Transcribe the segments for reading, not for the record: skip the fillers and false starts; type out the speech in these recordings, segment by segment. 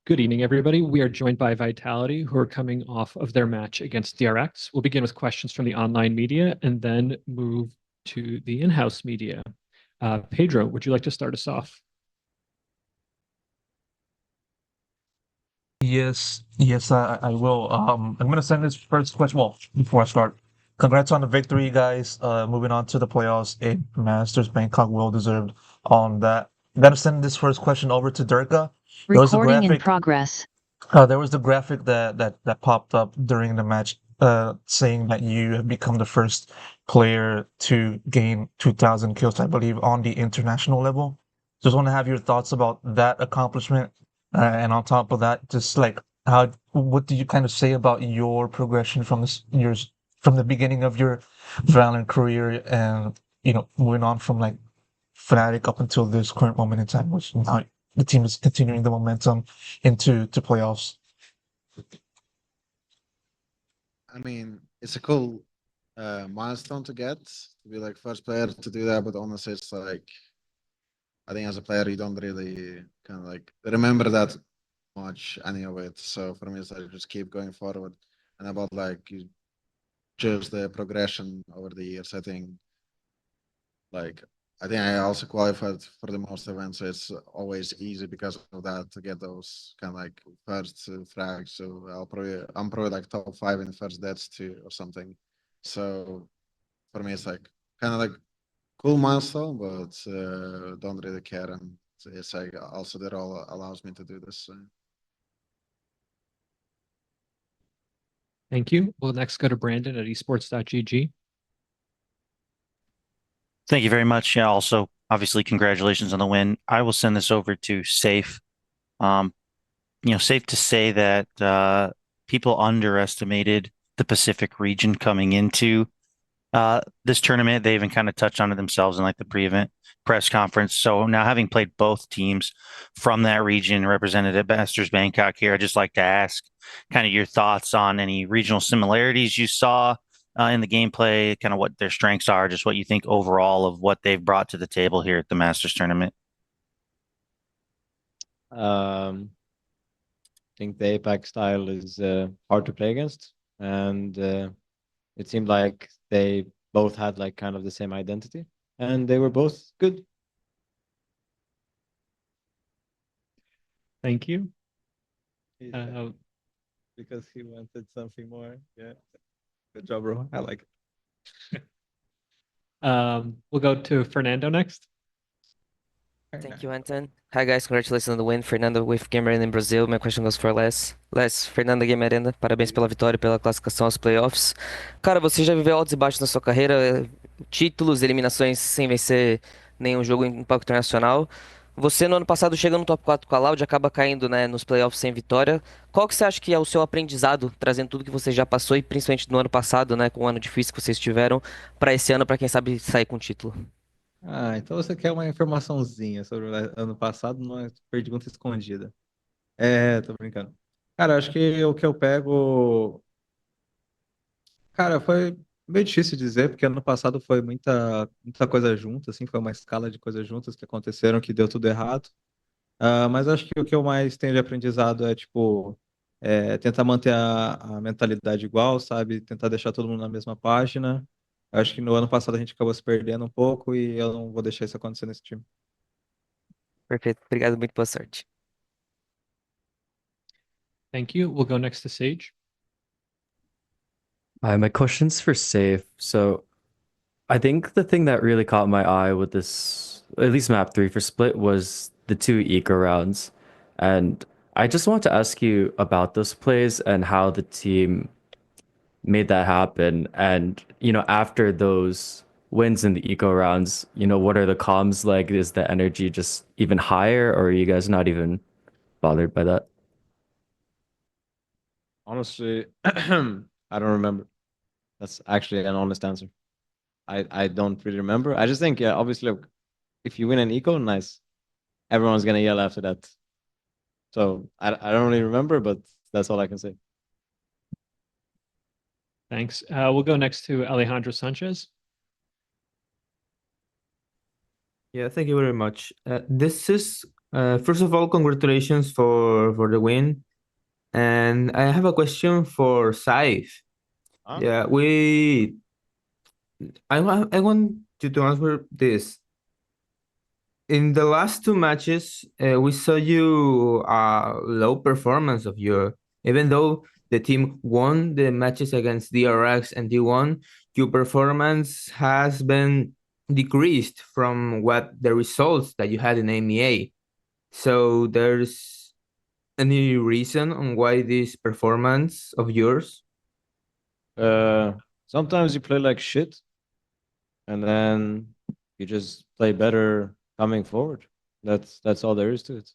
Good evening, everybody. We are joined by Vitality, who are coming off of their match against DRX. We'll begin with questions from the online media and then move to the in-house media. Pedro, would you like to start us off? Yes, I will. I'm gonna send this first question. Well, before I start, congrats on the victory, guys. Moving on to the playoffs in Masters Bangkok, well deserved on that. I'm gonna send this first question over to Derka. There was a Recording in graphic. progress. There was the graphic that popped up during the match, saying that you have become the first player to gain 2,000 kills, I believe, on the international level. Just want to have your thoughts about that accomplishment, and on top of that, just like what do you kind of say about your progression from from the beginning of your Valorant career, and moving on from like Fnatic up until this current moment in time, which now the team is continuing the momentum into playoffs. I mean, it's a cool milestone to get to be like first player to do that, but honestly, it's like I think as a player you don't really kind of like remember that much any of it. So for me, it's like just keep going forward, and about like you just the progression over the years. Like I think I also qualified for the most events, so it's always easy because of that to get those kind of like first frags. So I'm probably like top 5 in first deaths too or something. So for me, it's like kind of like cool milestone, but don't really care. And it's like also the role allows me to do this. So. Thank you. We'll next go to Brandon at esports.gg. Thank you very much. Yeah, also, obviously, congratulations on the win. I will send this over to Sayf. Um, safe to say that people underestimated the Pacific region coming into this tournament. They even kind of touched on it themselves in like the pre-event press conference. So now having played both teams from that region represented at Masters Bangkok here, I'd just like to ask kind of your thoughts on any regional similarities you saw in the gameplay, kind of what their strengths are, just what you think overall of what they've brought to the table here at the Masters tournament. I think the Apex style is hard to play against, and it seemed like they both had like kind of the same identity, and they were both good. Thank you. Because he wanted something more. Yeah, good job, bro. I like it. We'll go to Fernando next. Thank you, Anton. Hi, guys. Congratulations on the win. Fernando with Game Arena in Brazil. My question goes for Les. Les, Fernando Game Arena, parabéns pela vitória e pela classificação aos playoffs. Cara, você já viveu altos e baixos na sua carreira, títulos, eliminações sem vencer nenhum jogo em palco internacional. Você, no ano passado, chega no top 4 com a Loud, acaba caindo, né, nos playoffs sem vitória. Qual que você acha que é o seu aprendizado, trazendo tudo que você já passou e principalmente no ano passado, né, com o ano difícil que vocês tiveram, para esse ano, para quem sabe sair com o título? Ah, então você quer uma informaçãozinha sobre o ano passado, não é pergunta escondida. É, tô brincando. Cara, acho que o que eu pego. Cara, foi meio difícil dizer, porque ano passado foi muita coisa junta, assim, foi uma escala de coisas juntas que aconteceram que deu tudo errado. Mas acho que o que eu mais tenho de aprendizado é, tipo, tentar manter a mentalidade igual, sabe? Tentar deixar todo mundo na mesma página. Acho que no ano passado a gente acabou se perdendo um pouco e eu não vou deixar isso acontecer nesse time. Perfeito. Obrigado, muito boa sorte. Thank you. We'll go next to Sage. Hi, my question's for Safe. So I think the thing that really caught my eye with this, at least map 3 for Split, was the 2 eco rounds. And I just want to ask you about those plays and how the team made that happen. And, after those wins in the eco rounds, what are the comms like? Is the energy just even higher, or are you guys not even bothered by that? Honestly, I don't remember. That's actually an honest answer. I don't really remember. I just think, yeah, obviously, look, if you win an eco, nice. Everyone's gonna yell after that. So I don't really remember, but that's all I can say. Thanks. We'll go next to Alejandro Sanchez. Yeah, thank you very much. This is First of all, congratulations for the win. And I have a question for Saif. Huh? Yeah, I want you to answer this. In the last two matches, we saw you low performance of you, even though the team won the matches against DRX and D1, your performance has been decreased from what the results that you had in AMEA. So there's any reason on why this performance of yours? Sometimes you play like shit, and then you just play better coming forward. That's all there is to it.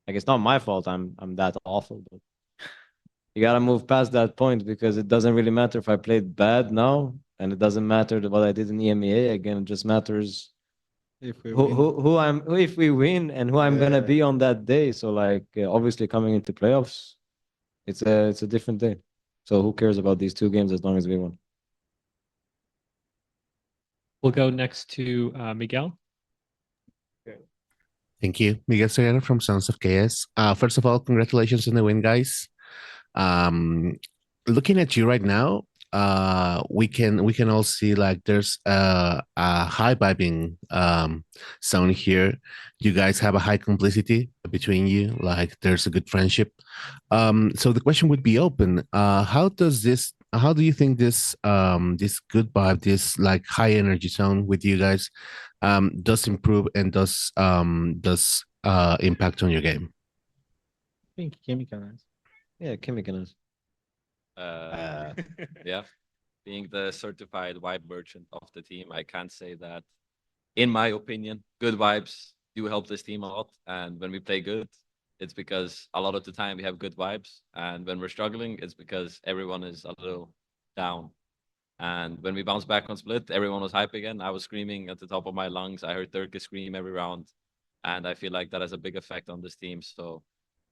Like it's not my fault. I'm that awful, but you gotta move past that point because it doesn't really matter if I played bad now, and it doesn't matter what I did in EMEA. Again, it just matters If we who if we win and who I'm gonna Yeah. be on that day. So like obviously coming into playoffs, it's a different day. So who cares about these two games as long as we won? We'll go next to Miguel. Thank you. Miguel Soriano from Sons of Chaos. First of all, congratulations on the win, guys. Looking at you right now, we can all see like there's a high vibing zone here. You guys have a high complicity between you, like there's a good friendship. So the question would be open. How do you think this this good vibe, this like high energy zone with you guys does improve and does impact on your game? I think Kimi can answer. Yeah, Kimi can answer. Yeah, being the certified vibe merchant of the team, I can't say that. In my opinion, good vibes do help this team a lot. And when we play good, it's because a lot of the time we have good vibes. And when we're struggling, it's because everyone is a little down. And when we bounce back on split, everyone was hype again. I was screaming at the top of my lungs. I heard Derka scream every round. And I feel like that has a big effect on this team. So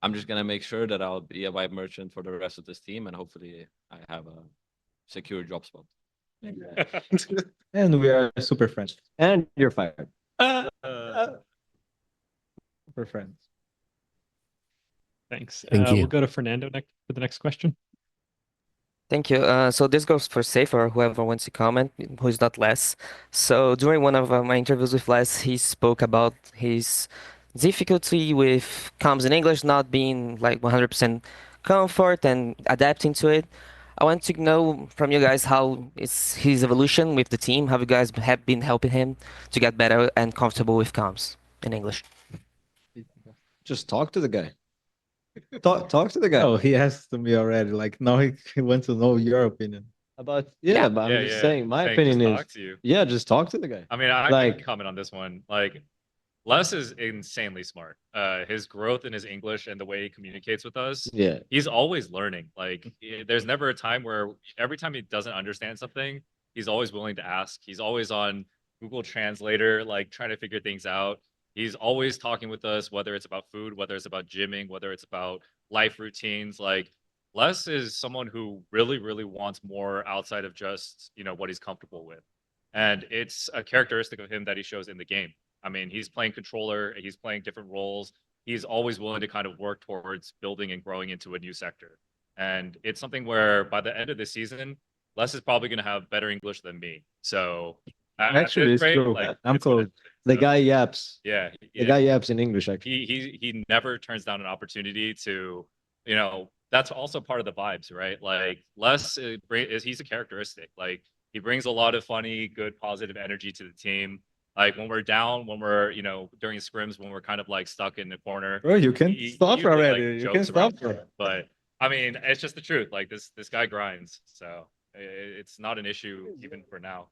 I'm just gonna make sure that I'll be a vibe merchant for the rest of this team, and hopefully I have a secure job spot. And we are super friends. And you're fired. Super friends. Thanks. Thank you. We'll go to Fernando next for the next question. Thank you. So this goes for Sayf or whoever wants to comment, who's not Les. So during one of my interviews with Les, he spoke about his difficulty with comms in English not being like 100% comfort and adapting to it. I want to know from you guys how is his evolution with the team. Have you guys have been helping him to get better and comfortable with comms in English? Just talk to the guy. Talk to the guy. Oh, he asked me already. Like now he wants to know your opinion. But Yeah. I'm just saying my opinion just is talk to you. yeah, just talk to the guy. I mean, I Like- can comment on this one. Like, Les is insanely smart. His growth in his English and the way he communicates with us, Yeah. he's always learning. Like, there's never a time where every time he doesn't understand something, he's always willing to ask. He's always on Google Translator, like trying to figure things out. He's always talking with us, whether it's about food, whether it's about gymming, whether it's about life routines. Like, Les is someone who really, really wants more outside of just, what he's comfortable with. And it's a characteristic of him that he shows in the game. I mean, he's playing controller, he's playing different roles. He's always willing to kind of work towards building and growing into a new sector. And it's something where by the end of the season, Les is probably going to have better English than me. So at Actually, this it's rate, true. like, I'm it's what close. it is. The So, guy yaps. yeah, The guy yaps in English actually. he never turns down an opportunity to, that's also part of the vibes, right? Like Les he's a characteristic. Like he brings a lot of funny, good, positive energy to the team. Like when we're down, when we're, during scrims, when we're kind of like stuck in the corner. Bro, you can stop usually, like, already. You can jokes around stop. it. But I mean, it's just the truth. Like this guy grinds. So it's not an issue even for now.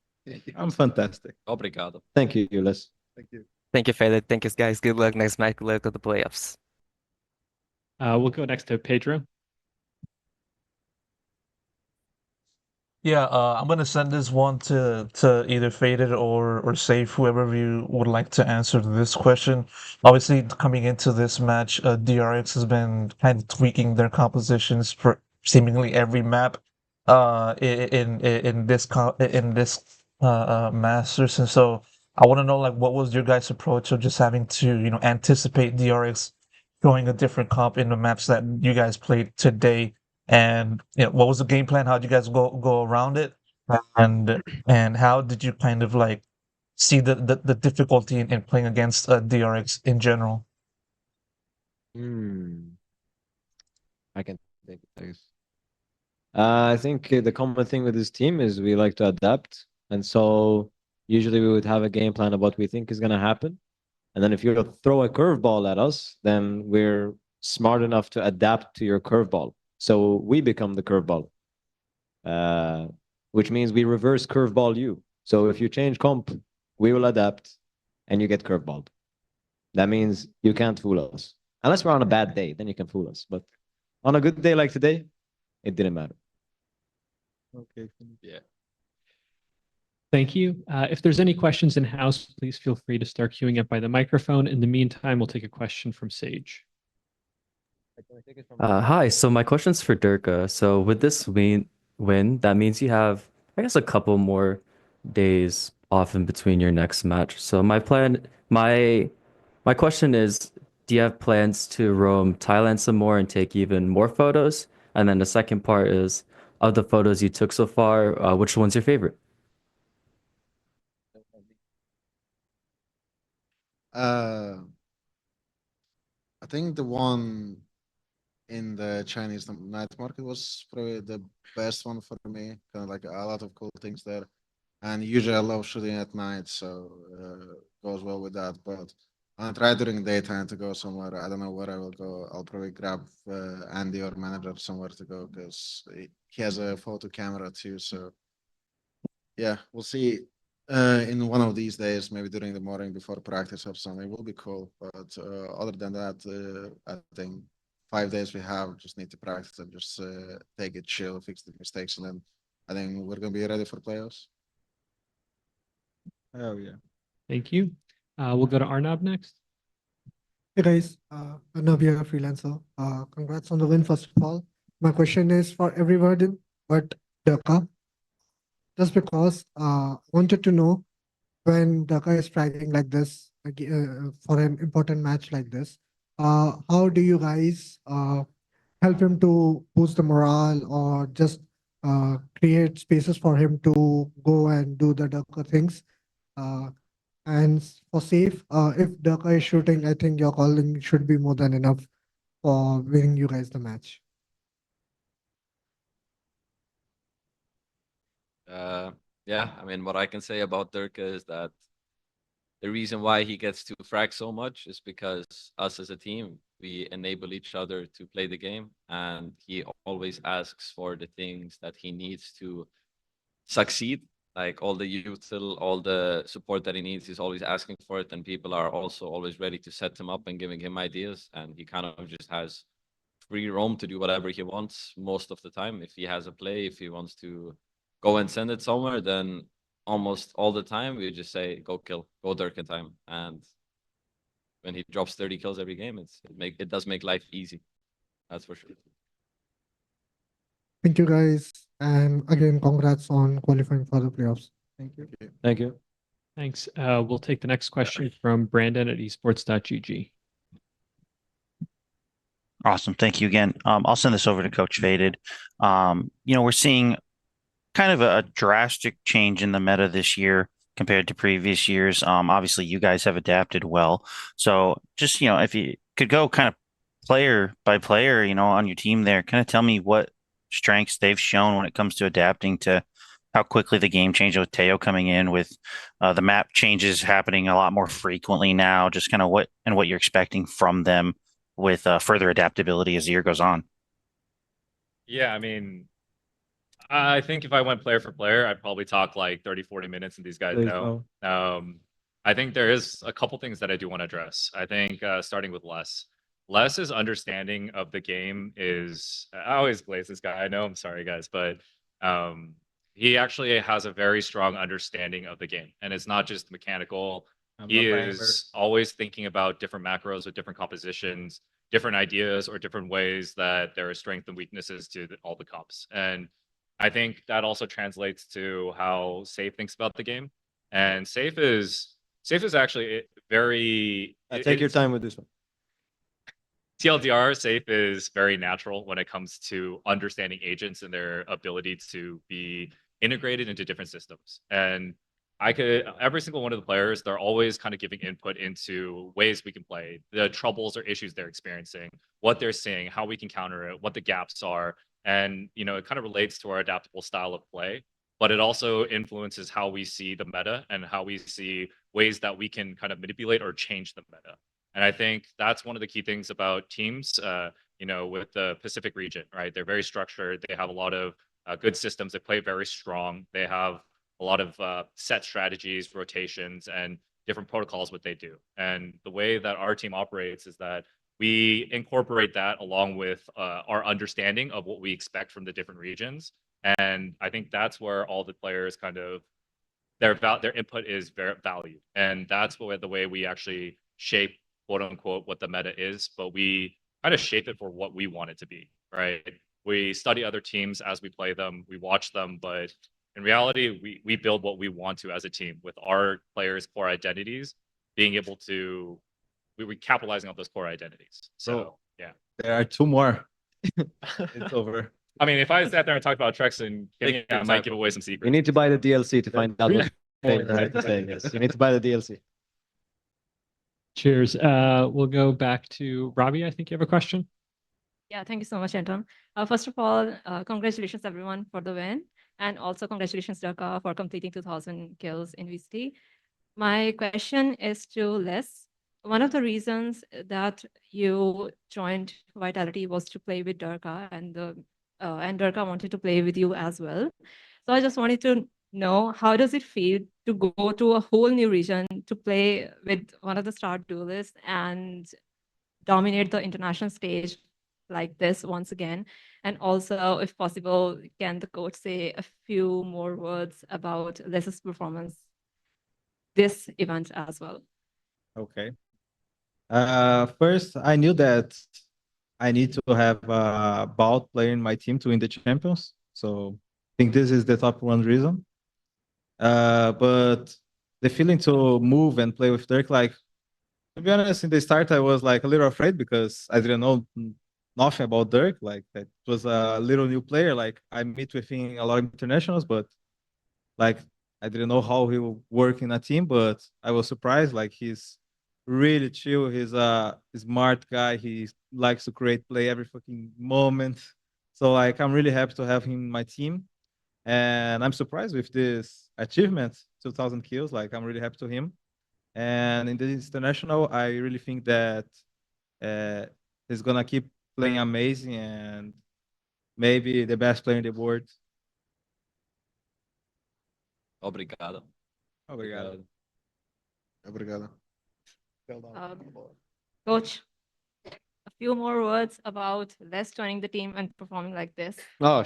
I'm fantastic. Obrigado. Thank you, Les. Thank you. Thank you, Fede. Thank you, guys. Good luck next match. Good luck at the playoffs. We'll go next to Pedro. Yeah, I'm gonna send this one to either Faded or Safe, whoever of you would like to answer this question. Obviously, coming into this match, DRX has been kind of tweaking their compositions for seemingly every map in this Masters, and so I want to know like what was your guys' approach of just having to, anticipate DRX going a different comp in the maps that you guys played today, and what was the game plan? How did you guys go around it, and how did you kind of like see the difficulty in playing against DRX in general? I can take it, I guess. I think the common thing with this team is we like to adapt, and so usually we would have a game plan of what we think is going to happen, and then if you throw a curveball at us, then we're smart enough to adapt to your curveball, so we become the curveball, which means we reverse curveball you. So if you change comp, we will adapt, and you get curveballed. That means you can't fool us unless we're on a bad day. Then you can fool us, but on a good day like today, it didn't matter. Okay. Yeah. Thank you. If there's any questions in house, please feel free to start queuing up by the microphone. In the meantime, we'll take a question from Sage. Hi, so my question's for Derka. So with this win, that means you have, I guess, a couple more days off in between your next match. So my question is, do you have plans to roam Thailand some more and take even more photos? And then the second part is, of the photos you took so far, which one's your favorite? I think the one in the Chinese night market was probably the best one for me. Kind of like a lot of cool things there. And usually I love shooting at night, so goes well with that. But I'll try during daytime to go somewhere. I don't know where I will go. I'll probably grab Andy or manager somewhere to go because he has a photo camera too. So yeah, we'll see. In one of these days, maybe during the morning before practice or something, will be cool. But other than that, I think 5 days we have just need to practice and just take it chill, fix the mistakes, and then I think we're gonna be ready for playoffs. Oh yeah. Thank you. We'll go to Arnab next. Hey guys, Arnav here, freelancer. Congrats on the win, first of all. My question is for everyone but Derka. Just because wanted to know when Derka is fragging like this for an important match like this, how do you guys help him to boost the morale or just create spaces for him to go and do the Derka things? And for Sayf, if Derka is shooting, I think your calling should be more than enough for winning you guys the match. Yeah, I mean, what I can say about Derka is that the reason why he gets to frag so much is because us as a team, we enable each other to play the game, and he always asks for the things that he needs to succeed. Like all the util, all the support that he needs, he's always asking for it, and people are also always ready to set him up and giving him ideas, and he kind of just has free roam to do whatever he wants most of the time. If he has a play, if he wants to go and send it somewhere, then almost all the time we just say go kill, go Derka time. And when he drops 30 kills every game, it does make life easy. That's for sure. Thank you guys. And again, congrats on qualifying for the playoffs. Thank you. Thank you. Thanks. We'll take the next question from Brandon at esports.gg. Awesome. Thank you again. I'll send this over to Coach Faded. We're seeing kind of a drastic change in the meta this year compared to previous years. Obviously, you guys have adapted well. So just, if you could go kind of player by player, on your team there, kind of tell me what strengths they've shown when it comes to adapting to how quickly the game changed with Teo coming in, with the map changes happening a lot more frequently now, just kind of what you're expecting from them with further adaptability as the year goes on. Yeah, I mean, I think if I went player for player, I'd probably talk like 30, 40 minutes, and these guys know. I think there is a couple things that I do want to address. I think starting with Les. Les's understanding of the game is, I always glaze this guy. I know, I'm sorry, guys, but he actually has a very strong understanding of the game. And it's not just mechanical. He is always thinking about different macros with different compositions, different ideas, or different ways that there are strengths and weaknesses to all the comps. And I think that also translates to how Sayf thinks about the game. And Sayf is Sayf is actually very. Take your time with this one. TLDR Sayf is very natural when it comes to understanding agents and their ability to be integrated into different systems. And every single one of the players, they're always kind of giving input into ways we can play, the troubles or issues they're experiencing, what they're seeing, how we can counter it, what the gaps are. And, it kind of relates to our adaptable style of play, but it also influences how we see the meta and how we see ways that we can kind of manipulate or change the meta. And I think that's one of the key things about teams, with the Pacific region, right? They're very structured. They have a lot of good systems. They play very strong. They have a lot of set strategies, rotations, and different protocols, what they do. And the way that our team operates is that we incorporate that along with our understanding of what we expect from the different regions. And I think that's where all the players kind of, their input is very valued. And that's the way we actually shape, quote unquote, what the meta is, but we kind of shape it for what we want it to be, right? We study other teams as we play them, we watch them, but in reality, we build what we want to as a team with our players' core identities, being able to, we capitalizing on those core identities. So, yeah. There are two more. It's over. I mean, if I sat there and talked about Trex and Kimmy, I might give away some secrets. You need to buy the DLC to find out what to say. Yes, you need to buy the DLC. Cheers. We'll go back to Robbie. I think you have a question. Yeah, thank you so much, Anton. First of all, congratulations everyone for the win. And also congratulations, Derka, for completing 2,000 kills in VCT. My question is to Les. One of the reasons that you joined Vitality was to play with Derka, and Derka wanted to play with you as well. So I just wanted to know, how does it feel to go to a whole new region to play with one of the star duelists and dominate the international stage like this once again? And also, if possible, can the coach say a few more words about Les's performance this event as well? Okay. First, I knew that I need to have a Bout player in my team to win the champions. So I think this is the top one reason. But the feeling to move and play with Dirk, like, to be honest, in the start, I was like a little afraid because I didn't know nothing about Dirk. Like, that was a little new player. Like, I meet with him a lot of internationals, but like, I didn't know how he would work in a team, but I was surprised. Like, he's really chill. He's a smart guy. He likes to create play every fucking moment. So like, I'm really happy to have him in my team. And I'm surprised with this achievement, 2,000 kills. Like, I'm really happy to him. And in this international, I really think that he's gonna keep playing amazing and maybe the best player in the board. Obrigado. Obrigado. Obrigado. Coach, a few more words about Les joining the team and performing like this. Oh,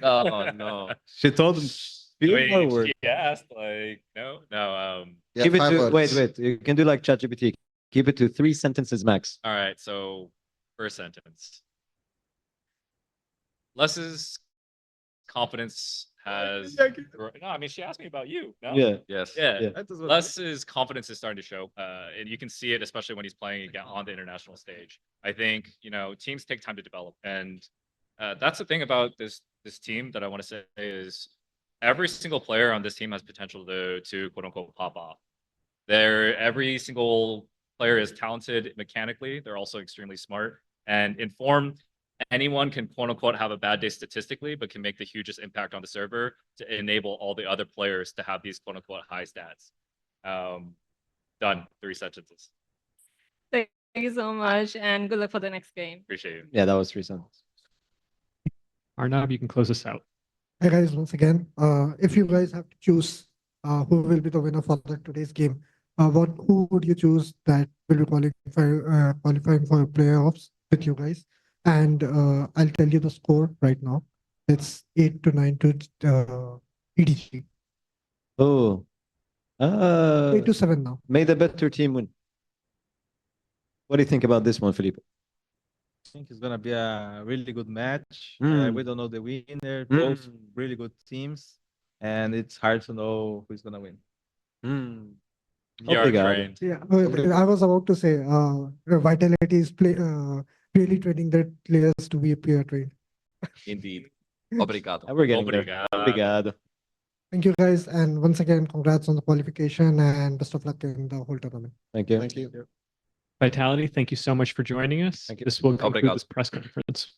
Oh no. She told him few I more mean, words. she asked, like, no. Yeah, Keep it 5 to words. wait. You can do like ChatGPT. Keep it to 3 sentences max. All right, so first sentence. Les's confidence has. No, I mean, she asked me about you. No? Yeah. Yes. Yeah. Yeah. Les's confidence is starting to show, and you can see it, especially when he's playing again on the international stage. I think teams take time to develop, and that's the thing about this team that I want to say is every single player on this team has potential to quote unquote pop off. Every single player is talented mechanically. They're also extremely smart and informed. Anyone can quote unquote have a bad day statistically, but can make the hugest impact on the server to enable all the other players to have these quote unquote high stats. Done. 3 sentences. Thank you so much, and good luck for the next game. Appreciate you. Yeah, that was 3 sentences. Arnab, you can close us out. Hi guys, once again, if you guys have to choose who will be the winner for today's game, who would you choose that will be qualifying for playoffs with you guys? And I'll tell you the score right now. It's 8-9 to EDG. Oh. 8-7 now. May the better team win. What do you think about this one, Felipe? I think it's gonna be a really good match. Mm. We don't know the winner. Both really good teams, and it's hard to know who's gonna win. VR Obrigado. trained. Yeah, I was about to say, Vitality is really training their players to be peer trained. Indeed. Obrigado. And we're getting there. Obrigado. Obrigado. Thank you guys, and once again, congrats on the qualification and best of luck in the whole tournament. Thank you. Thank you. Vitality, thank you so much for joining us. Thank you. This will conclude Obrigado. this press conference.